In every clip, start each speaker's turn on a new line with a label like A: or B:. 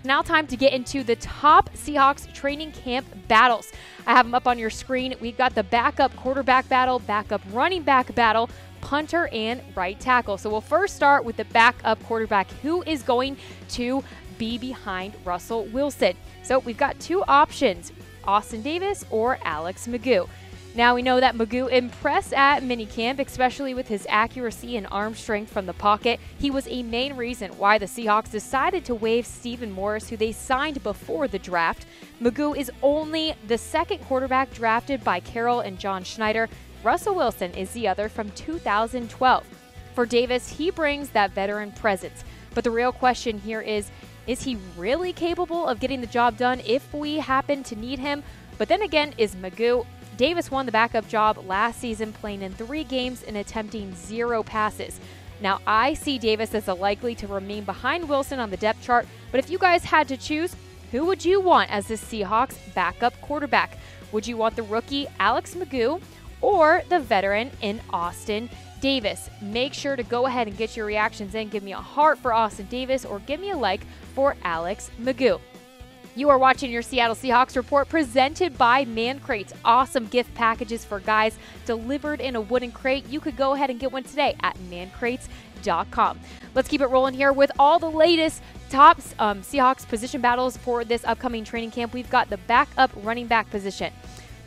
A: Now time to get into the top Seahawks training camp battles. I have them up on your screen. We've got the backup quarterback battle, backup running back battle, punter, and right tackle. So we'll first start with the backup quarterback. Who is going to be behind Russell Wilson? So we've got two options, Austin Davis or Alex McGough. Now we know that McGough impressed at minicamp, especially with his accuracy and arm strength from the pocket. He was a main reason why the Seahawks decided to waive Stephen Morris, who they signed before the draft. McGough is only the second quarterback drafted by Carroll and John Schneider. Russell Wilson is the other from 2012. For Davis, he brings that veteran presence. But the real question here is he really capable of getting the job done if we happen to need him? But then again, is McGough? Davis won the backup job last season, playing in 3 games and attempting 0 passes. Now, I see Davis as likely to remain behind Wilson on the depth chart, but if you guys had to choose, who would you want as the Seahawks backup quarterback? Would you want the rookie Alex McGough or the veteran in Austin Davis? Make sure to go ahead and get your reactions in. Give me a heart for Austin Davis or give me a like for Alex McGough. You are watching your Seattle Seahawks report presented by Man Crates. Awesome gift packages for guys delivered in a wooden crate. You could go ahead and get one today at mancrates.com. Let's keep it rolling here with all the latest top Seahawks position battles for this upcoming training camp. We've got the backup running back position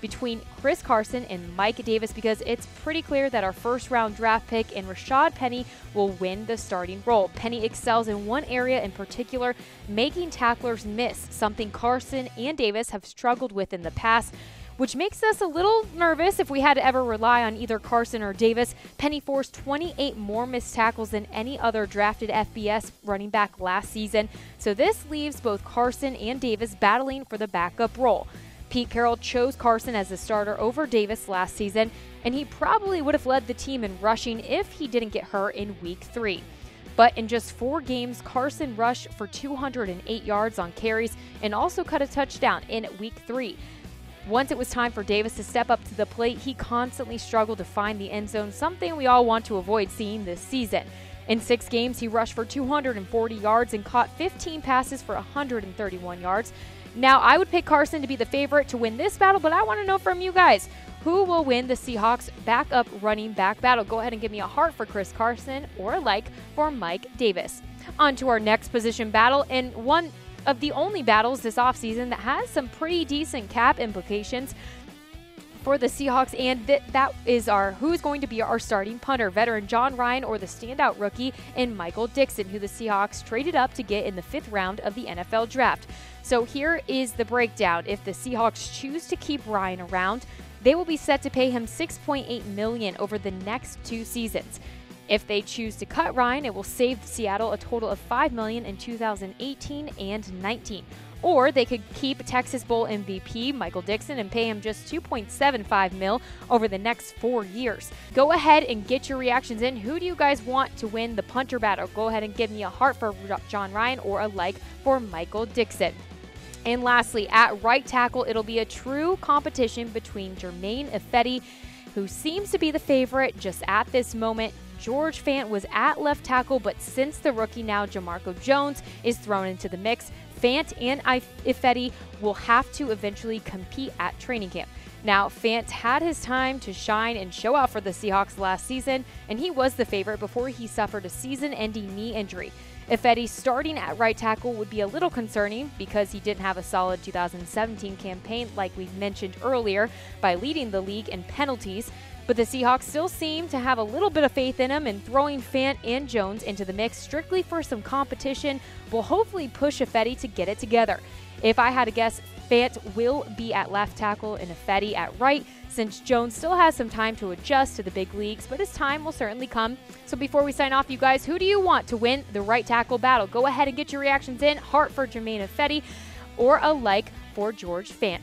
A: between Chris Carson and Mike Davis, because it's pretty clear that our first-round draft pick and Rashad Penny will win the starting role. Penny excels in one area in particular, making tacklers miss, something Carson and Davis have struggled with in the past, which makes us a little nervous if we had to ever rely on either Carson or Davis. Penny forced 28 more missed tackles than any other drafted FBS running back last season, so this leaves both Carson and Davis battling for the backup role. Pete Carroll chose Carson as the starter over Davis last season, and he probably would have led the team in rushing if he didn't get hurt in Week 3. But in just 4 games, Carson rushed for 208 yards on carries and also cut a touchdown in Week 3. Once it was time for Davis to step up to the plate, he constantly struggled to find the end zone, something we all want to avoid seeing this season. In 6 games, he rushed for 240 yards and caught 15 passes for 131 yards. Now, I would pick Carson to be the favorite to win this battle, but I want to know from you guys, who will win the Seahawks backup running back battle? Go ahead and give me a heart for Chris Carson or a like for Mike Davis. On to our next position battle, and one of the only battles this offseason that has some pretty decent cap implications for the Seahawks, and that is who's going to be our starting punter, veteran Jon Ryan or the standout rookie in Michael Dickson, who the Seahawks traded up to get in the 5th round of the NFL draft. So here is the breakdown. If the Seahawks choose to keep Ryan around, they will be set to pay him $6.8 million over the next 2 seasons. If they choose to cut Ryan, it will save Seattle a total of $5 million in 2018 and 19. Or they could keep Texas Bowl MVP Michael Dickson and pay him just $2.75 million over the next 4 years. Go ahead and get your reactions in. Who do you guys want to win the punter battle? Go ahead and give me a heart for Jon Ryan or a like for Michael Dickson. And lastly, at right tackle, it'll be a true competition between Germain Ifedi, who seems to be the favorite just at this moment. George Fant was at left tackle, but since the rookie now Jamarco Jones is thrown into the mix, Fant and Ifedi will have to eventually compete at training camp. Now, Fant had his time to shine and show out for the Seahawks last season, and he was the favorite before he suffered a season-ending knee injury. Ifedi starting at right tackle would be a little concerning because he didn't have a solid 2017 campaign like we mentioned earlier by leading the league in penalties, but the Seahawks still seem to have a little bit of faith in him, and throwing Fant and Jones into the mix strictly for some competition will hopefully push Ifedi to get it together. If I had to guess, Fant will be at left tackle and Ifedi at right, since Jones still has some time to adjust to the big leagues, but his time will certainly come. So before we sign off, you guys, who do you want to win the right tackle battle? Go ahead and get your reactions in. Heart for Germain Ifedi or a like for George Fant.